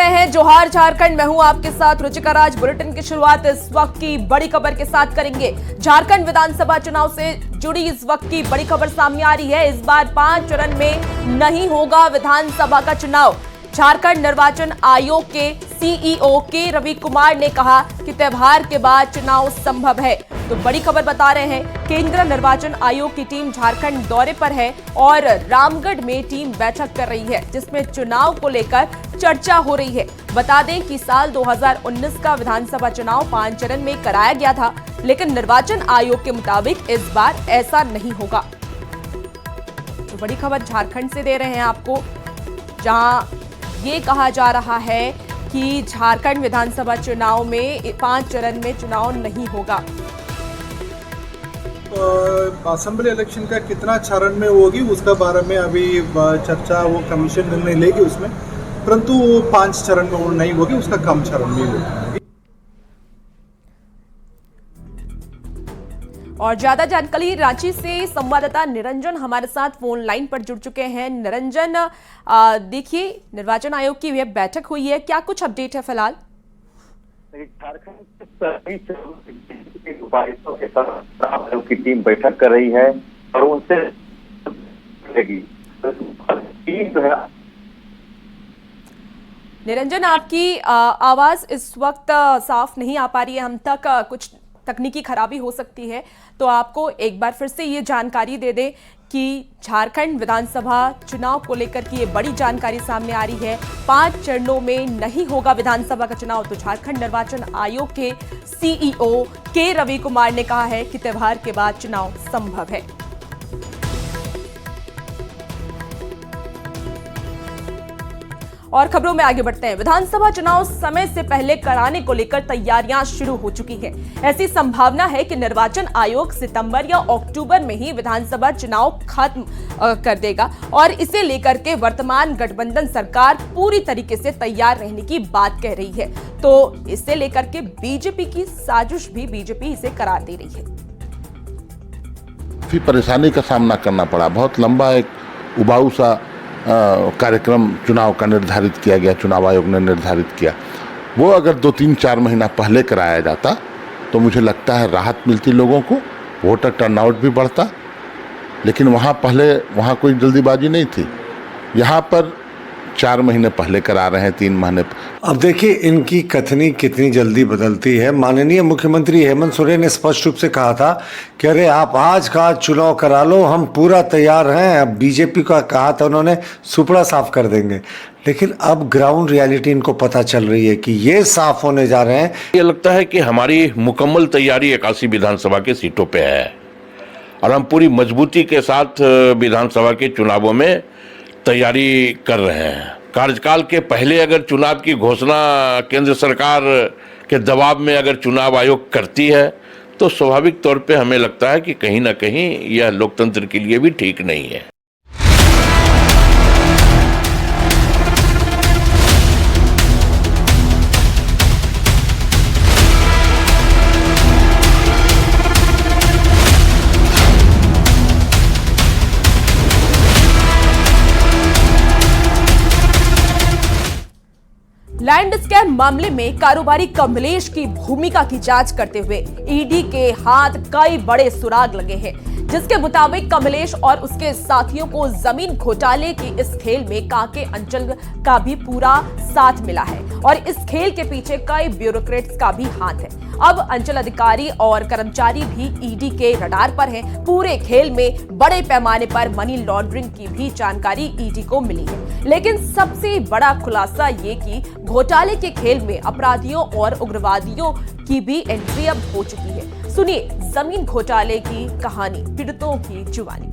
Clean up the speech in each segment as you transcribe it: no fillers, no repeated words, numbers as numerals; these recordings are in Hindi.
रहे हैं जोहार झारखंड। मैं हूं आपके साथ रुचिका राज। बुलेटिन की शुरुआत इस वक्त की बड़ी खबर के साथ करेंगे। झारखंड विधानसभा चुनाव से जुड़ी इस वक्त की बड़ी खबर सामने आ रही है। इस बार 5 चरण में नहीं होगा विधानसभा का चुनाव। झारखंड निर्वाचन आयोग के सीईओ के रवि कुमार ने कहा कि त्योहार के बाद चुनाव संभव है। तो बड़ी खबर बता रहे हैं, केंद्रीय निर्वाचन आयोग की टीम झारखंड दौरे पर है और रामगढ़ में टीम बैठक कर रही है, जिसमें चुनाव को लेकर चर्चा हो रही है। बता दें कि साल 2019 का विधानसभा चुनाव 5 चरण में कराया गया था, लेकिन निर्वाचन आयोग के मुताबिक इस बार ऐसा नहीं होगा। तो बड़ी खबर झारखंड से दे रहे हैं आपको, जहां ये कहा जा रहा है कि झारखंड विधानसभा चुनाव में 5 चरण में चुनाव नहीं होगा। असेंबली इलेक्शन का कितना चरण में होगी उसका बारे में अभी चर्चा, वो कमीशन निर्णय लेगी उसमें, परंतु वो 5 चरण में वो नहीं होगी, उसका कम चरण में होगी। और ज्यादा जानकारी रांची से संवाददाता निरंजन हमारे साथ फोन लाइन पर जुड़ चुके हैं। निरंजन, देखिए निर्वाचन आयोग की यह बैठक हुई है, क्या कुछ अपडेट है फिलहाल? उपायुक्तों के साथ आयोग की टीम बैठक कर रही है और उनसे निरंजन, आपकी आवाज इस वक्त साफ नहीं आ पा रही है हम तक, कुछ तकनीकी खराबी हो सकती है। तो आपको एक बार फिर से ये जानकारी दे दें कि झारखंड विधानसभा चुनाव को लेकर की ये बड़ी जानकारी सामने आ रही है। 5 चरणों में नहीं होगा विधानसभा का चुनाव। तो झारखंड निर्वाचन आयोग के सीईओ के रवि कुमार ने कहा है कि त्योहार के बाद चुनाव संभव है। और खबरों में आगे बढ़ते हैं। विधानसभा चुनाव समय से पहले कराने को लेकर तैयारियां शुरू हो चुकी हैं। ऐसी संभावना है कि निर्वाचन आयोग सितंबर या अक्टूबर में ही विधानसभा चुनाव खत्म कर देगा और इसे लेकर के वर्तमान गठबंधन सरकार पूरी तरीके से तैयार रहने की बात कह रही है। तो इसे लेकर के बीजेपी की साजिश भी बीजेपी इसे करार दे रही है। काफी परेशानी का सामना करना पड़ा। बहुत लंबा एक उबाऊ सा कार्यक्रम चुनाव का निर्धारित किया गया, चुनाव आयोग ने निर्धारित किया। वो अगर 2-3-4 महीना पहले कराया जाता तो मुझे लगता है राहत मिलती लोगों को, वोटर टर्नआउट भी बढ़ता। लेकिन वहाँ कोई जल्दीबाजी नहीं थी। यहाँ पर 4 महीने पहले करा रहे हैं, 3 महीने। अब देखिए इनकी कथनी कितनी जल्दी बदलती है। माननीय मुख्यमंत्री हेमंत सोरेन ने स्पष्ट रूप से कहा था कि अरे आप आज का चुनाव करा लो, हम पूरा तैयार हैं। अब बीजेपी का कहा था उन्होंने सुपड़ा साफ कर देंगे, लेकिन अब ग्राउंड रियलिटी इनको पता चल रही है कि ये साफ होने जा रहे हैं। ये लगता है कि हमारी मुकम्मल तैयारी 81 विधानसभा के सीटों पे है और हम पूरी मजबूती के साथ विधानसभा के चुनावों में तैयारी कर रहे हैं। कार्यकाल के पहले अगर चुनाव की घोषणा केंद्र सरकार के दबाव में अगर चुनाव आयोग करती है तो स्वाभाविक तौर पे हमें लगता है कि कहीं ना कहीं यह लोकतंत्र के लिए भी ठीक नहीं है। लैंड स्कैम मामले में कारोबारी कमलेश की भूमिका की जांच करते हुए ईडी के हाथ कई बड़े सुराग लगे हैं, जिसके मुताबिक कमलेश और उसके साथियों को जमीन घोटाले की इस खेल में कांके अंचल का भी पूरा साथ मिला है और इस खेल के पीछे कई ब्यूरोक्रेट्स का भी हाथ है। अब अंचल अधिकारी और कर्मचारी भी ईडी के रडार पर हैं। पूरे खेल में बड़े पैमाने पर मनी लॉन्ड्रिंग की भी जानकारी ईडी को मिली है। लेकिन सबसे बड़ा खुलासा ये कि घोटाले के खेल में अपराधियों और उग्रवादियों की भी एंट्री अब हो चुकी है। सुनिए जमीन घोटाले की कहानी, पीड़ितों की जुबानी।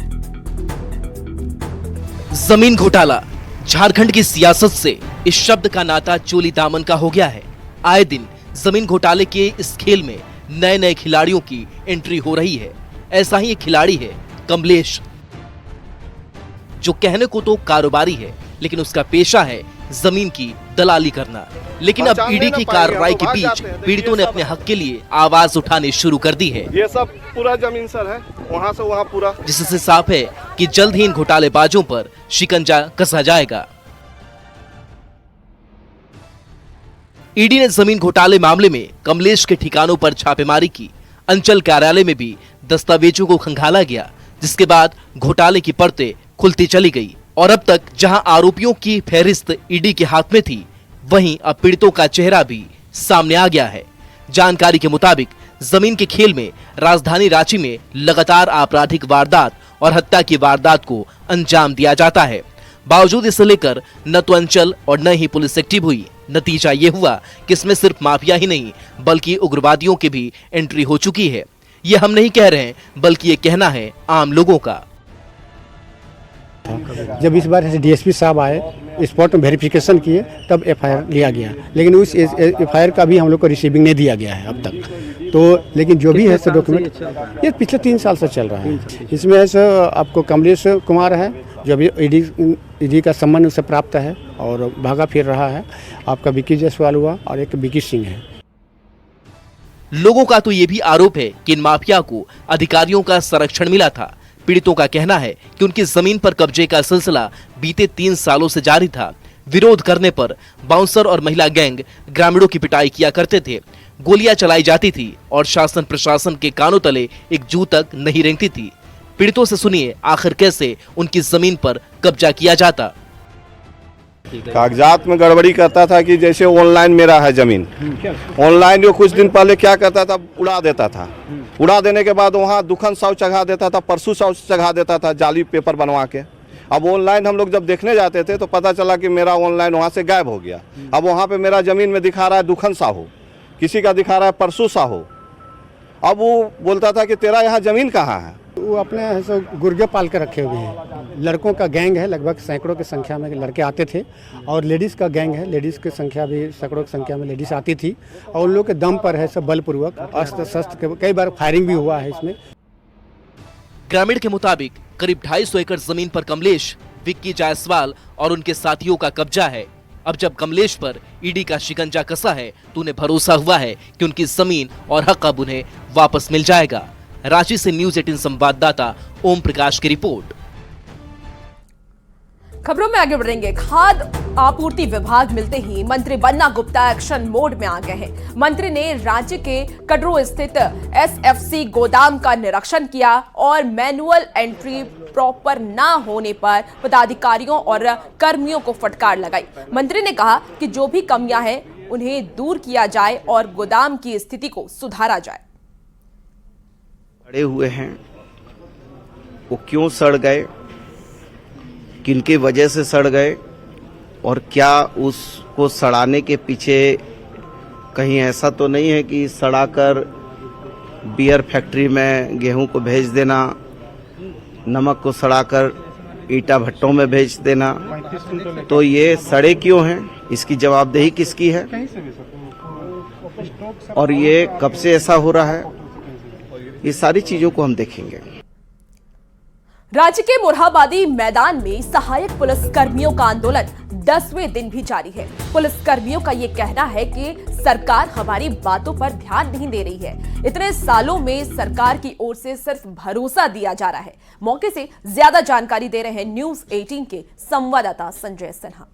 जमीन घोटाला झारखंड की सियासत से इस शब्द का नाता चोली दामन का हो गया है। आए दिन जमीन घोटाले के इस खेल में नए नए खिलाड़ियों की एंट्री हो रही है। ऐसा ही एक खिलाड़ी है कमलेश, जो कहने को तो कारोबारी है, लेकिन उसका पेशा है जमीन की दलाली करना। लेकिन अब ईडी की कार्रवाई के बीच पीड़ितों ने अपने हक के लिए आवाज उठानी शुरू कर दी है। ये सब पूरा जमीन सर है, वहाँ से वहाँ पूरा, जिससे साफ है कि जल्द ही इन घोटालेबाजों पर शिकंजा कसा जाएगा। ईडी ने जमीन घोटाले मामले में कमलेश के ठिकानों पर छापेमारी की। अंचल कार्यालय में भी दस्तावेजों को खंगाला गया, जिसके बाद घोटाले की परतें खुलती चली गई और अब तक जहां आरोपियों की फहरिस्त ईडी के हाथ में थी, वहीं अब पीड़ितों का चेहरा भी सामने आ गया है। जानकारी के मुताबिक जमीन के खेल में राजधानी रांची में लगातार आपराधिक वारदात और हत्या की वारदात को अंजाम दिया जाता है। बावजूद इसे लेकर न तो अंचल और न ही पुलिस एक्टिव हुई। नतीजा ये हुआ कि इसमें सिर्फ माफिया ही नहीं बल्कि उग्रवादियों की भी एंट्री हो चुकी है। ये हम नहीं कह रहे हैं, बल्कि ये कहना है आम लोगों का। जब इस बार डीएसपी साहब आए, स्पॉट में वेरिफिकेशन किए, तब एफआईआर लिया गया, लेकिन उस एफआईआर का भी हम लोग को रिसीविंग नहीं दिया गया है अब तक। तो लेकिन जो भी है सो डॉक्यूमेंट ये पिछले 3 साल से चल रहा है। इसमें ऐसा आपको कमलेश कुमार है जो अभी ईडी का सम्मान उसे प्राप्त है और भागा फिर रहा है। आपका विकी जायसवाल हुआ और एक विकी सिंह है। लोगों का तो ये भी आरोप है कि इन माफिया को अधिकारियों का संरक्षण मिला था। पीड़ितों का कहना है कि उनकी जमीन पर कब्जे का सिलसिला बीते 3 सालों से जारी था। विरोध करने पर बाउंसर और महिला गैंग ग्रामीणों की पिटाई किया करते थे, गोलियां चलाई जाती थी और शासन प्रशासन के कानों तले एक जू तक नहीं रेंगती थी। पीड़ितों से सुनिए आखिर कैसे उनकी जमीन पर कब्जा किया जाता। कागजात में गड़बड़ी करता था कि जैसे ऑनलाइन मेरा है जमीन, ऑनलाइन जो कुछ दिन पहले क्या करता था, उड़ा देता था। उड़ा देने के बाद वहाँ दुखन साव चढ़ा देता था, परसों साव चढ़ा देता था जाली पेपर बनवा के। अब ऑनलाइन हम लोग जब देखने जाते थे तो पता चला कि मेरा ऑनलाइन वहाँ से गायब हो गया। अब वहाँ पे मेरा जमीन में दिखा रहा है दुखन साहू, किसी का दिखा रहा है परसों साहू। अब वो बोलता था कि तेरा यहाँ जमीन कहाँ है। वो अपने ऐसे गुर्गे पाल के रखे हुए हैं। लड़कों का गैंग है, लगभग सैकड़ों की संख्या में लड़के आते थे, और लेडीज़ का गैंग है, लेडीज़ की संख्या भी सैकड़ों की संख्या में लेडीज़ आती थी, और उन लोग के दम पर है सब बलपूर्वक अस्त्र शस्त्र, कई बार फायरिंग भी हुआ है इसमें। ग्रामीण के मुताबिक करीब 250 एकड़ जमीन पर कमलेश, विक्की जायसवाल और उनके साथियों का कब्जा है। अब जब कमलेश पर ईडी का शिकंजा कसा है तो उन्हें भरोसा हुआ है कि उनकी जमीन और हक अब उन्हें वापस मिल जाएगा। रांची से न्यूज़ 18 संवाददाता ओम प्रकाश की रिपोर्ट। खबरों में आगे बढ़ेंगे। खाद्य आपूर्ति विभाग मिलते ही मंत्री बन्ना गुप्ता एक्शन मोड में आ गए हैं। मंत्री ने रांची के कटरू स्थित एसएफसी गोदाम का निरीक्षण किया और मैनुअल एंट्री प्रॉपर ना होने पर पदाधिकारियों और कर्मियों को फटकार लगाई। मंत्री ने कहा कि जो भी कमियां हैं उन्हें दूर किया जाए और गोदाम की स्थिति को सुधारा जाए। सड़े हुए हैं, वो क्यों सड़ गए, किनके वजह से सड़ गए, और क्या उसको सड़ाने के पीछे कहीं ऐसा तो नहीं है कि सड़ाकर बियर फैक्ट्री में गेहूं को भेज देना, नमक को सड़ाकर ईटा भट्टों में भेज देना। तो ये सड़े क्यों हैं, इसकी जवाबदेही किसकी है और ये कब से ऐसा हो रहा है, ये सारी चीजों को हम देखेंगे। राज्य के मोरहाबादी मैदान में सहायक पुलिस कर्मियों का आंदोलन 10वें दिन भी जारी है। पुलिस कर्मियों का ये कहना है कि सरकार हमारी बातों पर ध्यान नहीं दे रही है। इतने सालों में सरकार की ओर से सिर्फ भरोसा दिया जा रहा है। मौके से ज्यादा जानकारी दे रहे हैं न्यूज़ 18 के संवाददाता संजय सिन्हा।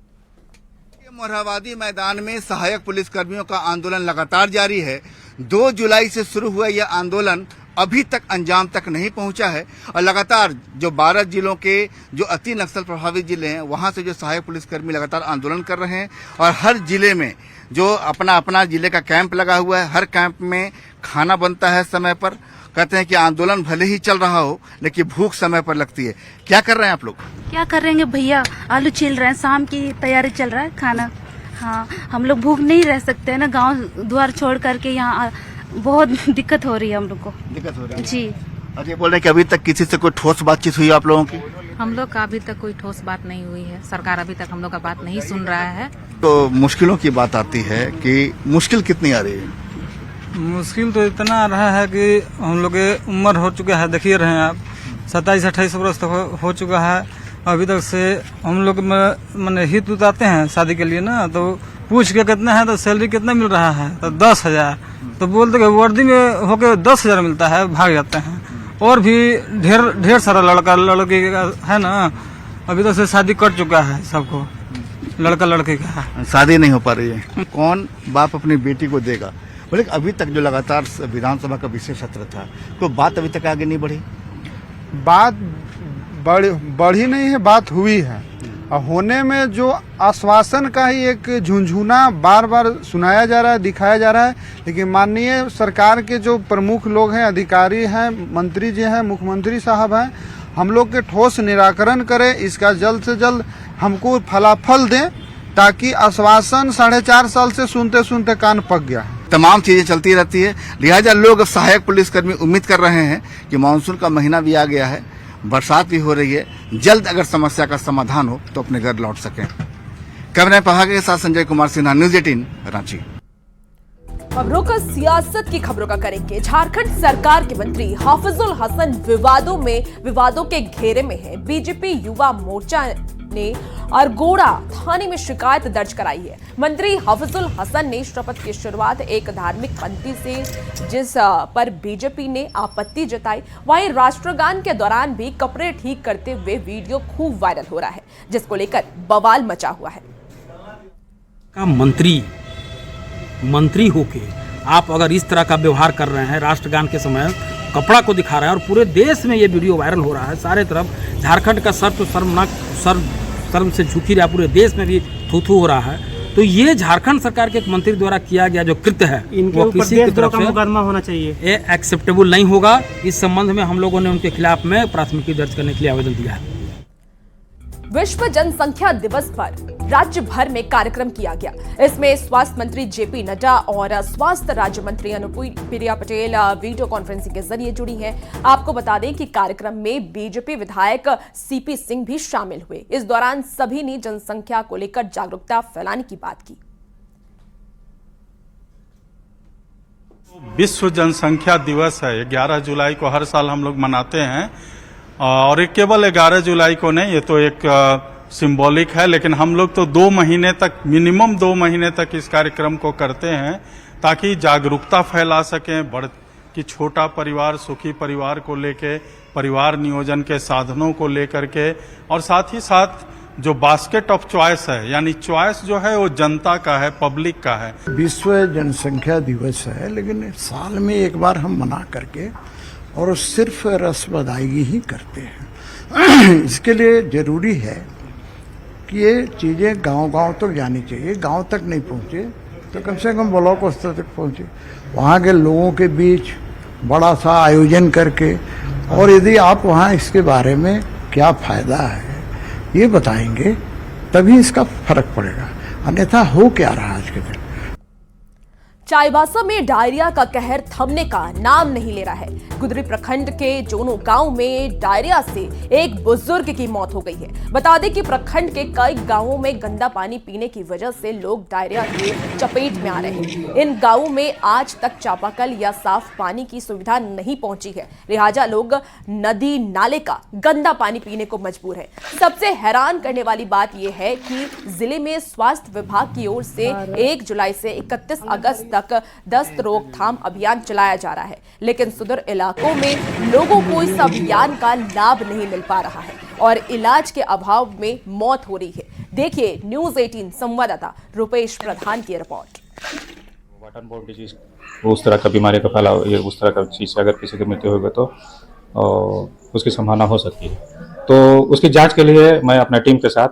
मोरहाबादी मैदान में सहायक पुलिस कर्मियों का आंदोलन लगातार जारी है। 2 जुलाई से शुरू हुआ यह आंदोलन अभी तक अंजाम तक नहीं पहुंचा है और लगातार जो 12 जिलों के जो अति नक्सल प्रभावित जिले हैं वहां से जो सहायक पुलिसकर्मी लगातार आंदोलन कर रहे हैं और हर जिले में जो अपना अपना जिले का कैंप लगा हुआ है, हर कैंप में खाना बनता है समय पर। कहते हैं कि आंदोलन भले ही चल रहा हो लेकिन भूख समय पर लगती है। क्या कर रहे हैं आप लोग? क्या कर रहे हैं भैया, आलू छिल रहे हैं, शाम की तैयारी चल रहा है खाना। हाँ, हम लोग भूख नहीं रह सकते है ना, गाँव द्वार छोड़ करके यहाँ बहुत दिक्कत हो रही है हम लोग को। दिक्कत हो रही है जी। अरे बोल रहे हैं कि अभी तक किसी से कोई ठोस बातचीत हुई आप लोगों की? हम लोग का अभी तक कोई ठोस बात नहीं हुई है। सरकार अभी तक हम लोग का बात नहीं सुन रहा है। तो मुश्किलों की बात आती है कि मुश्किल कितनी आ रही है? मुश्किल तो इतना आ रहा है कि हम लोग के उम्र हो चुका है, देखिए रहे हैं आप, 27-28 वर्ष तक हो चुका है। अभी तक से हम लोग मैंने हित उतारते हैं शादी के लिए ना, तो पूछ के कितना है तो सैलरी कितना मिल रहा है तो 10,000, तो बोलते कि वर्दी में होके 10,000 मिलता है, भाग जाते हैं। और भी ढेर सारा लड़का लड़की है ना, अभी तक से शादी कर चुका है सबको। लड़का लड़के का है। शादी नहीं हो पा रही है, कौन बाप अपनी बेटी को देगा? बोले अभी तक जो लगातार विधानसभा का विशेष सत्र था, कोई बात अभी तक आगे नहीं बढ़ी। बात बढ़ी नहीं है, बात हुई है। और होने में जो आश्वासन का ही एक झुंझुना बार बार सुनाया जा रहा है, दिखाया जा रहा है, लेकिन माननीय सरकार के जो प्रमुख लोग हैं, अधिकारी हैं, मंत्री जी हैं, मुख्यमंत्री साहब हैं, हम लोग के ठोस निराकरण करें, इसका जल्द से जल्द हमको फलाफल दें, ताकि आश्वासन 4.5 साल से सुनते सुनते कान पक गया है। तमाम चीजें चलती रहती है, लिहाजा लोग सहायक पुलिसकर्मी उम्मीद कर रहे हैं कि मानसून का महीना भी आ गया है, बरसात भी हो रही है, जल्द अगर समस्या का समाधान हो तो अपने घर लौट सकें। कैमरा पहागे के साथ संजय कुमार सिन्हा, न्यूज़ 18 रांची। खबरों का सियासत की खबरों का करेंगे। झारखंड सरकार के मंत्री हाफिजुल हसन विवादों के घेरे में है। बीजेपी युवा मोर्चा ने अरगोड़ा थाने में शिकायत दर्ज कराई है। मंत्री हाफिजुल हसन ने शपथ की शुरुआत एक धार्मिक पंक्ति से, जिस पर बीजेपी ने आपत्ति जताई। वहीं राष्ट्रगान के दौरान भी कपड़े ठीक करते हुए वीडियो खूब वायरल हो रहा है, जिसको लेकर बवाल मचा हुआ है। मंत्री होके आप अगर इस तरह का व्यवहार कर रहे हैं, राष्ट्रगान के समय कपड़ा को दिखा रहे हैं, और पूरे देश में ये वीडियो वायरल हो रहा है, सारे तरफ झारखंड का सर तो शर्म से झुकी रहा, पूरे देश में भी थू हो रहा है। तो ये झारखंड सरकार के एक मंत्री द्वारा किया गया जो कृत्य है, वो किसी की तरफ से मुकदमा होना चाहिए, ये एक्सेप्टेबल नहीं होगा। इस संबंध में हम लोगों ने उनके खिलाफ में प्राथमिकी दर्ज करने के लिए आवेदन दिया है। विश्व जनसंख्या दिवस पर राज्य भर में कार्यक्रम किया गया। इसमें स्वास्थ्य मंत्री जेपी नड्डा और स्वास्थ्य राज्य मंत्री अनुप्रिया पटेल वीडियो कॉन्फ्रेंसिंग के जरिए जुड़ी हैं। आपको बता दें कि कार्यक्रम में बीजेपी विधायक सीपी सिंह भी शामिल हुए। इस दौरान सभी ने जनसंख्या को लेकर जागरूकता फैलाने की बात की। विश्व जनसंख्या दिवस है, 11 जुलाई को हर साल हम लोग मनाते हैं, और ये केवल 11 जुलाई को नहीं, ये तो एक सिंबॉलिक है, लेकिन हम लोग तो 2 महीने तक, मिनिमम 2 महीने तक इस कार्यक्रम को करते हैं, ताकि जागरूकता फैला सकें कि छोटा परिवार, सुखी परिवार को लेके, परिवार नियोजन के साधनों को लेकर के, और साथ ही साथ जो बास्केट ऑफ चॉइस है, यानी चॉइस जो है वो जनता का है, पब्लिक का है। विश्व जनसंख्या दिवस है, लेकिन साल में एक बार हम मना करके और सिर्फ रस्म अदायगी ही करते हैं। इसके लिए जरूरी है कि ये चीज़ें गांव-गांव तक जानी चाहिए। गांव तक नहीं पहुंचे तो कम से कम ब्लॉक स्तर तक पहुंचे, वहाँ के लोगों के बीच बड़ा सा आयोजन करके, और यदि आप वहाँ इसके बारे में क्या फायदा है ये बताएंगे, तभी इसका फर्क पड़ेगा। अन्यथा हो क्या रहा आज के दिन। चाईबासा में डायरिया का कहर थमने का नाम नहीं ले रहा है। गुदरी प्रखंड के जोनो गांव में डायरिया से एक बुजुर्ग की मौत हो गई है। बता दें कि प्रखंड के कई गांवों में गंदा पानी पीने की वजह से लोग डायरिया के चपेट में आ रहे हैं। इन गांवों में आज तक चापाकल या साफ पानी की सुविधा नहीं पहुंची है, लिहाजा लोग नदी नाले का गंदा पानी पीने को मजबूर है। सबसे हैरान करने वाली बात यह है कि जिले में स्वास्थ्य विभाग की ओर से 1 जुलाई से 31 अगस्त तक दस्त रोकथाम अभियान चलाया जा रहा है, लेकिन सुदूर इलाकों में लोगों को इस अभियान का लाभ नहीं मिल पा रहा है और इलाज के अभाव में मौत हो रही है। देखिए न्यूज़ 18 संवाददाता रुपेश प्रधान की रिपोर्ट। वाटर बोर्न डिजीज उस तरह का बीमारी का फैलाव, ये उस तरह का चीज से अगर किसी की मृत्यु होगी तो उसकी संभावना हो सकती है। तो उसकी जांच के लिए मैं अपने टीम के साथ,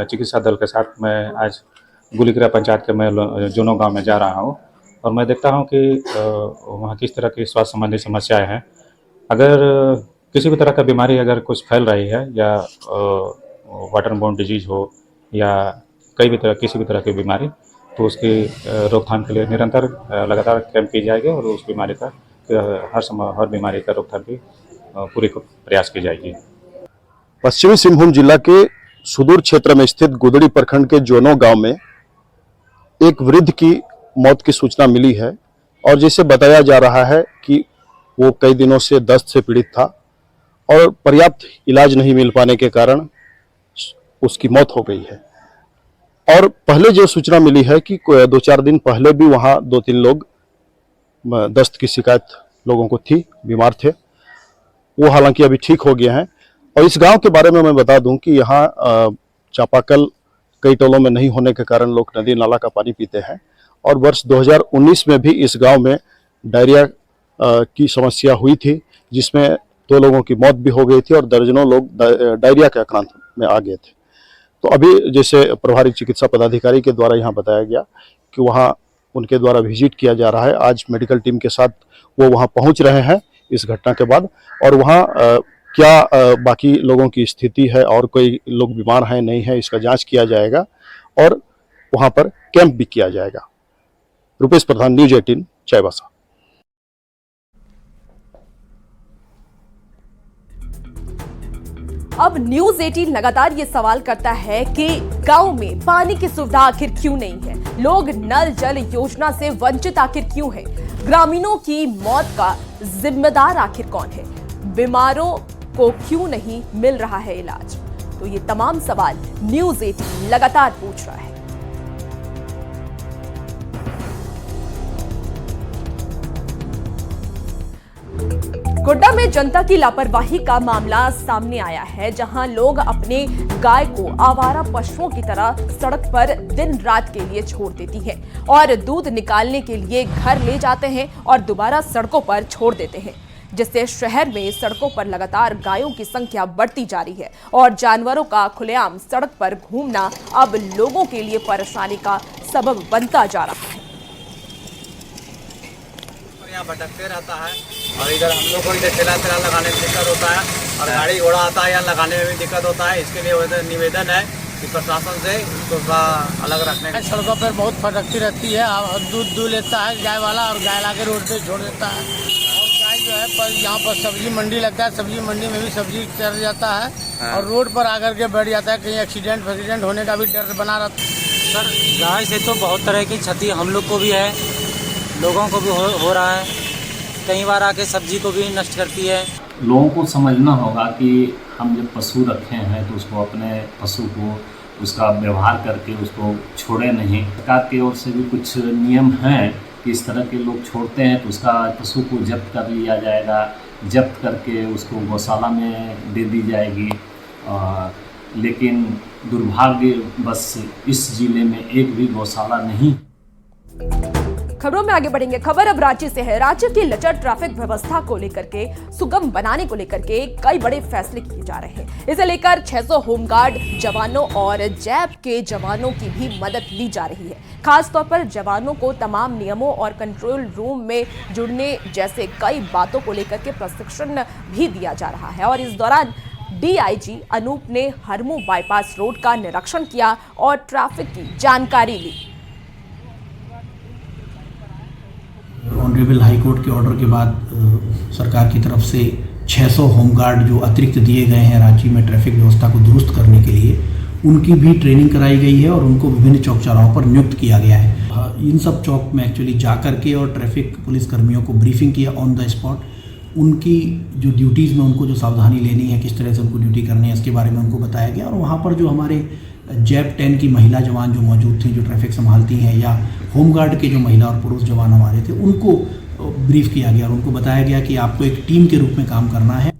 चिकित्सा दल के साथ, मैं आज गुलीकरा पंचायत के मैं जोनो गांव में जा रहा हूं और मैं देखता हूं कि वहां किस तरह की स्वास्थ्य संबंधी समस्याएं हैं। अगर किसी भी तरह का बीमारी अगर कुछ फैल रही है, या वाटर बोर्न डिजीज हो या किसी भी तरह की बीमारी, तो उसकी रोकथाम के लिए निरंतर लगातार कैंप की जाएगी और उस बीमारी का हर बीमारी का रोकथाम की पूरी प्रयास की जाएगी। पश्चिमी सिंहभूम जिला के सुदूर क्षेत्र में स्थित गुदड़ी प्रखंड के जोनो गांव में एक वृद्ध की मौत की सूचना मिली है और जिसे बताया जा रहा है कि वो कई दिनों से दस्त से पीड़ित था और पर्याप्त इलाज नहीं मिल पाने के कारण उसकी मौत हो गई है। और पहले जो सूचना मिली है कि 2-4 दिन पहले भी वहां 2-3 लोग दस्त की शिकायत लोगों को थी, बीमार थे, वो हालांकि अभी ठीक हो गए हैं। और इस गांव के बारे में मैं बता दूं कि यहाँ चापाकल कई टोलों में नहीं होने के कारण लोग नदी नाला का पानी पीते हैं। और वर्ष 2019 में भी इस गांव में डायरिया की समस्या हुई थी, जिसमें 2 लोगों की मौत भी हो गई थी और दर्जनों लोग डायरिया के आक्रांत में आ गए थे। तो अभी जैसे प्रभारी चिकित्सा पदाधिकारी के द्वारा यहाँ बताया गया कि वहाँ उनके द्वारा विजिट किया जा रहा है। आज मेडिकल टीम के साथ वो वहाँ पहुँच रहे हैं इस घटना के बाद, और वहाँ क्या बाकी लोगों की स्थिति है और कोई लोग बीमार हैं नहीं है, इसका जांच किया जाएगा और वहाँ पर कैंप भी किया जाएगा। रुपेश प्रधान, न्यूज 18, चाईबासा। अब न्यूज 18 लगातार ये सवाल करता है कि गांव में पानी की सुविधा आखिर क्यों नहीं है? लोग नल जल योजना से वंचित आखिर क्यों हैं? ग्रामीणों की मौत का जिम्मेदार आखिर कौन है? बीमारों को क्यों नहीं मिल रहा है इलाज? तो ये तमाम सवाल न्यूज 18 लगातार पूछ रहा है। गोड्डा में जनता की लापरवाही का मामला सामने आया है, जहां लोग अपने गाय को आवारा पशुओं की तरह सड़क पर दिन रात के लिए छोड़ देती है और दूध निकालने के लिए घर ले जाते हैं और दोबारा सड़कों पर छोड़ देते हैं, जिससे शहर में सड़कों पर लगातार गायों की संख्या बढ़ती जा रही है और जानवरों का खुलेआम सड़क पर घूमना अब लोगों के लिए परेशानी का सबब बनता जा रहा है। यहाँ भटकते रहता है और इधर हम लोग को इधर ठेला लगाने में दिक्कत होता है और गाड़ी घोड़ा आता है, यहाँ लगाने में भी दिक्कत होता है। इसके लिए निवेदन है कि प्रशासन से इसको थोड़ा अलग रखने का। सड़कों पर बहुत भटकती रहती है, दूध लेता है गाय वाला और गाय लाके रोड पे छोड़ देता है और गाय जो है पर यहाँ पर सब्जी मंडी लगता है, सब्जी मंडी में भी सब्जी चढ़ जाता है और रोड पर आकर के बैठ जाता है। कहीं एक्सीडेंट होने का भी डर बना रहता है। सर गाय से तो बहुत तरह की क्षति हम लोग को भी है, लोगों को भी हो रहा है, कई बार आके सब्जी को भी नष्ट करती है। लोगों को समझना होगा कि हम जब पशु रखे हैं तो उसको अपने पशु को उसका व्यवहार करके उसको छोड़े नहीं। सरकार की ओर से भी कुछ नियम हैं कि इस तरह के लोग छोड़ते हैं तो उसका पशु को जब्त कर लिया जाएगा, जब्त करके उसको गौशाला में दे दी जाएगी। लेकिन दुर्भाग्य बस इस जिले में एक भी गौशाला नहीं। खबरों में आगे बढ़ेंगे। खबर अब रांची से है। राज्य की लचर ट्रैफिक व्यवस्था को लेकर के सुगम बनाने को लेकर के कई बड़े फैसले किए जा रहे हैं। इसे लेकर 600 होमगार्ड जवानों और जैप के जवानों की भी मदद ली जा रही है। खासतौर पर जवानों को तमाम नियमों और कंट्रोल रूम में जुड़ने जैसे कई बातों को लेकर के प्रशिक्षण भी दिया जा रहा है। और इस दौरान डीआईजी अनूप ने हरमू बाईपास रोड का निरीक्षण किया और ट्रैफिक की जानकारी ली। ऑनरेबल हाई कोर्ट के ऑर्डर के बाद सरकार की तरफ से 600 होमगार्ड जो अतिरिक्त दिए गए हैं रांची में ट्रैफिक व्यवस्था को दुरुस्त करने के लिए, उनकी भी ट्रेनिंग कराई गई है और उनको विभिन्न चौक चौराहों पर नियुक्त किया गया है। इन सब चौक में एक्चुअली जा करके और ट्रैफिक पुलिस कर्मियों को ब्रीफिंग किया ऑन द स्पॉट। उनकी जो ड्यूटीज़ में उनको जो सावधानी लेनी है, किस तरह से उनको ड्यूटी करनी है, इसके बारे में उनको बताया गया। और वहाँ पर जो हमारे जैप 10 की महिला जवान जो मौजूद थी, जो ट्रैफिक संभालती हैं, या होमगार्ड के जो महिला और पुरुष जवान हमारे थे, उनको ब्रीफ किया गया और उनको बताया गया कि आपको एक टीम के रूप में काम करना है।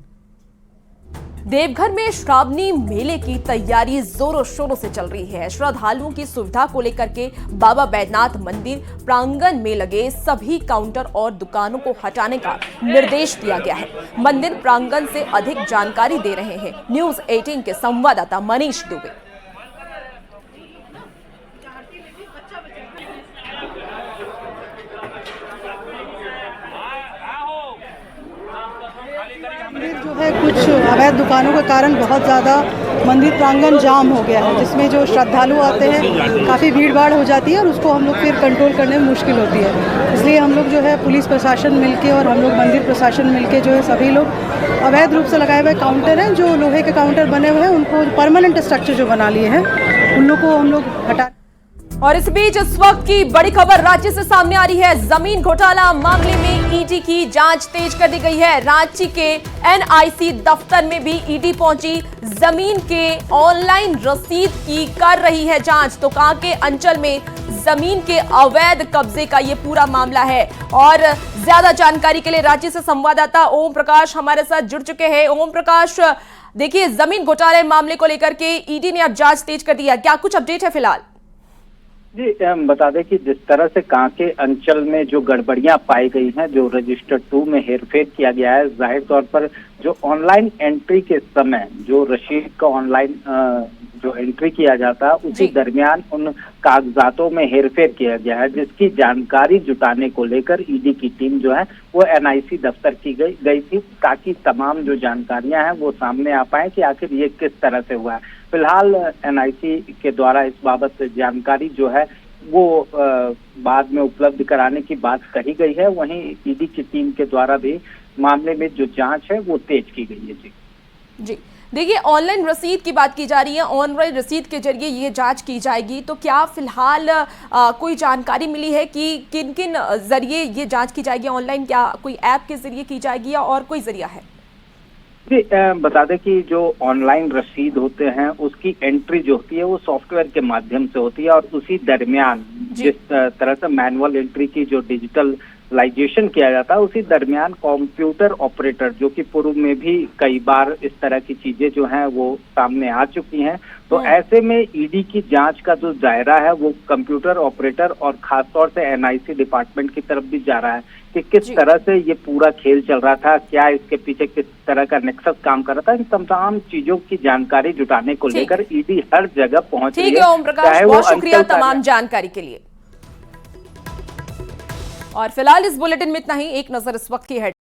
देवघर में श्रावणी मेले की तैयारी जोरों शोरों से चल रही है। श्रद्धालुओं की सुविधा को लेकर के बाबा बैद्यनाथ मंदिर प्रांगण में लगे सभी काउंटर और दुकानों को हटाने का निर्देश दिया गया है। मंदिर प्रांगण से अधिक जानकारी दे रहे हैं न्यूज 18 के संवाददाता मनीष दुबे। जो है कुछ अवैध दुकानों के कारण बहुत ज़्यादा मंदिर प्रांगण जाम हो गया है, जिसमें जो श्रद्धालु आते हैं काफ़ी भीड़ भाड़ हो जाती है और उसको हम लोग फिर कंट्रोल करने में मुश्किल होती है। इसलिए हम लोग जो है पुलिस प्रशासन मिलके और हम लोग मंदिर प्रशासन मिलके जो है सभी लोग अवैध रूप से लगाए हुए काउंटर हैं, जो लोहे के काउंटर बने हुए हैं, उनको परमानेंट स्ट्रक्चर जो बना लिए हैं उन लोग को हम लोग हटा। और इस बीच इस वक्त की बड़ी खबर राज्य से सामने आ रही है। जमीन घोटाला मामले में ईडी की जांच तेज कर दी गई है। रांची के एनआईसी दफ्तर में भी ईडी पहुंची। जमीन के ऑनलाइन रसीद की कर रही है जांच। तो कांके अंचल में जमीन के अवैध कब्जे का ये पूरा मामला है। और ज्यादा जानकारी के लिए रांची से संवाददाता ओम प्रकाश हमारे साथ जुड़ चुके हैं। ओम प्रकाश, देखिए जमीन घोटाले मामले को लेकर के ईडी ने अब जांच तेज कर दी है, क्या कुछ अपडेट है फिलहाल? जी, बता दें कि जिस तरह से कांके अंचल में जो गड़बड़ियां पाई गई हैं, जो रजिस्टर 2 में हेरफेर किया गया है, जाहिर तौर पर जो ऑनलाइन एंट्री के समय जो रशीद का ऑनलाइन जो एंट्री किया जाता है उसी दरमियान उन कागजातों में हेरफेर किया गया है, जिसकी जानकारी जुटाने को लेकर ईडी की टीम जो है वो एनआईसी दफ्तर की गई थी, ताकि तमाम जो जानकारियां हैं वो सामने आ पाए कि आखिर ये किस तरह से हुआ है। फिलहाल एनआईसी के द्वारा इस बाबत जानकारी जो है वो बाद में उपलब्ध कराने की बात कही गई है। वहीं ईडी की टीम के द्वारा भी मामले में जो जांच है वो तेज की गई है। जी देखिए, ऑनलाइन रसीद की बात की जा रही है, ऑनलाइन रसीद के जरिए ये जांच की जाएगी, तो क्या फिलहाल कोई जानकारी मिली है कि किन किन जरिए ये जांच की जाएगी? ऑनलाइन क्या कोई ऐप के जरिए की जाएगी या और कोई जरिया है? जी, बता दें कि जो ऑनलाइन रसीद होते हैं उसकी एंट्री जो होती है वो सॉफ्टवेयर के माध्यम से होती है, और उसी दरमियान जिस तरह से मैनुअल एंट्री की जो डिजिटलाइजेशन किया जाता है उसी दरमियान कंप्यूटर ऑपरेटर, जो कि पूर्व में भी कई बार इस तरह की चीजें जो हैं वो सामने आ चुकी हैं, तो ऐसे में ईडी की जांच का जो दायरा है वो कंप्यूटर ऑपरेटर और खासतौर से एनआईसी डिपार्टमेंट की तरफ भी जा रहा है कि किस तरह से ये पूरा खेल चल रहा था, क्या इसके पीछे किस तरह का नेक्सस काम कर रहा था। इन तमाम चीजों की जानकारी जुटाने को लेकर ईडी हर जगह पहुंच रही है। ठीक है ओम प्रकाश, बहुत शुक्रिया तमाम जानकारी के लिए। और फिलहाल इस बुलेटिन में इतना ही। एक नजर इस वक्त की हेड